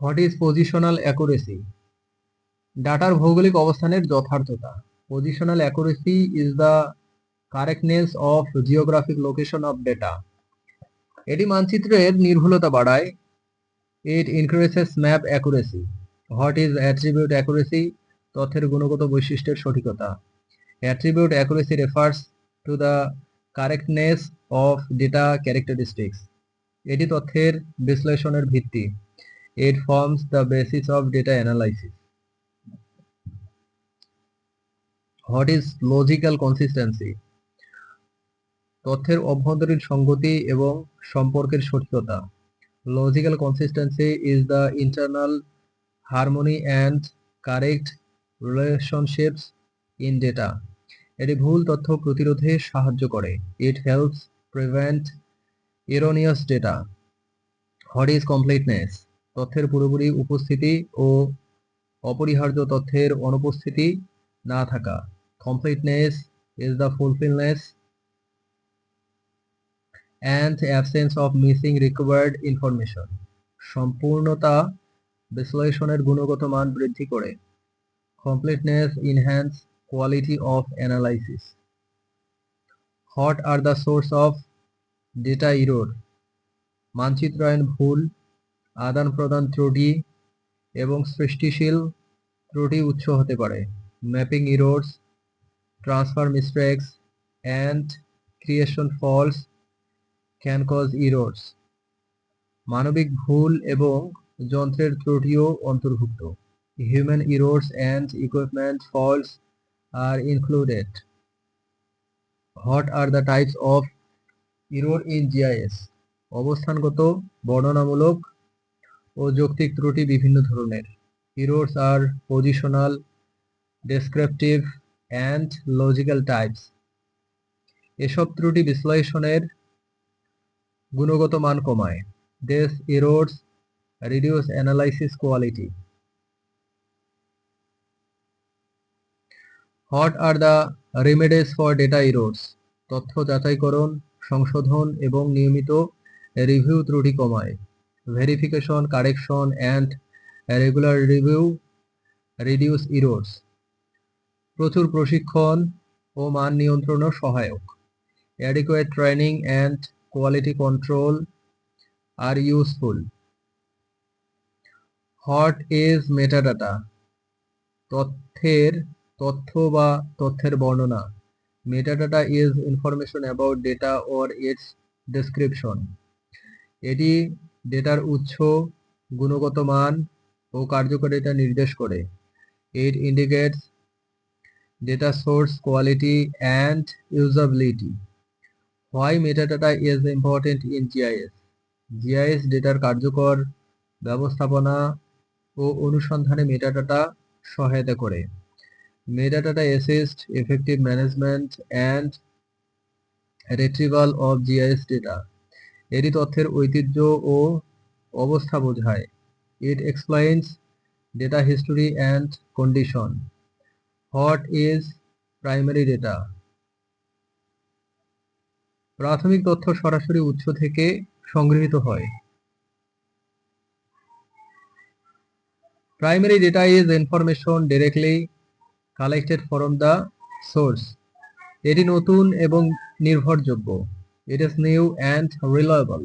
What is positional accuracy? ডাটার ভৌগোলিক অবস্থানের যথার্থতা। Positional accuracy is the correctness of geographic location of data. এটি মানচিত্রের নির্ভুলতা বাড়ায়। It increases map accuracy. What is attribute accuracy? তথ্যের গুণগত বৈশিষ্ট্যের সঠিকতা। Attribute accuracy refers to the correctness of data characteristics. এটি তথ্যের বিশ্লেষণের ভিত্তি। It forms the basis of data analysis. What is logical consistency? তথ্যের অভ্যন্তরীণ সংগতি এবং সম্পর্কের সঠিকতা। Logical consistency is the internal harmony and correct relationships in data. এটি ভুল তথ্য প্রতিরোধে সাহায্য করে। It helps prevent erroneous data. What is completeness? তথ্যের পুরোপুরি উপস্থিতি ও অপরিহার্য তথ্যের অনুপস্থিতি না থাকা। Completeness is the fulfillment and absence of missing required information. সম্পূর্ণতা বিশ্লেষণের গুণগত মান বৃদ্ধি করে। Completeness enhance quality of analysis. What are the source of data error? মানচিত্রায়ন ভুল, আদান প্রদান ত্রুটি এবং সৃষ্টিশীল ত্রুটি উৎস হতে পারে। Mapping errors, transfer mistakes and creation falls can cause errors. মানবিক ভুল এবং যন্ত্রের ত্রুটিও অন্তর্ভুক্ত। Human errors and equipment falls are included. What are the types of error in GIS? অবস্থানগত, বর্ণনামূলক ও যৌক্তিক ত্রুটি বিভিন্ন ধরনের। Errors are positional, descriptive and logical types. এসব ত্রুটি বিশ্লেষণের গুণগত মান কমায়। These errors reduce analysis quality. What are the remedies for data errors? তথ্য যাচাইকরণ, সংশোধন এবং নিয়মিত রিভিউ ত্রুটি কমায়। Verification, correction and regular review reduce errors. প্রচুর প্রশিক্ষণ ও মান নিয়ন্ত্রণও সহায়ক। Adequate training and quality control are useful. What is metadata? তথ্যের বর্ণনা। Metadata is information about data or its description. এটি ডেটার উৎস, গুণগত মান ও কার্যকারিতা নির্দেশ করে। It indicates data source quality and usability. Why metadata is important in GIS? GIS ডেটার কার্যকর ব্যবস্থাপনা ও অনুসন্ধানে মেটাডাটা সহায়তা করে। Metadata assist effective management and retrieval of GIS data. এটি তথ্যের ঐতিহ্য ও অবস্থা বোঝায়। It explains data history and condition. What is primary data? প্রাথমিক তথ্য সরাসরি উৎস থেকে সংগৃহীত হয়। Primary data is information directly collected from the source. এটি নতুন এবং নির্ভরযোগ্য। It is new and reliable.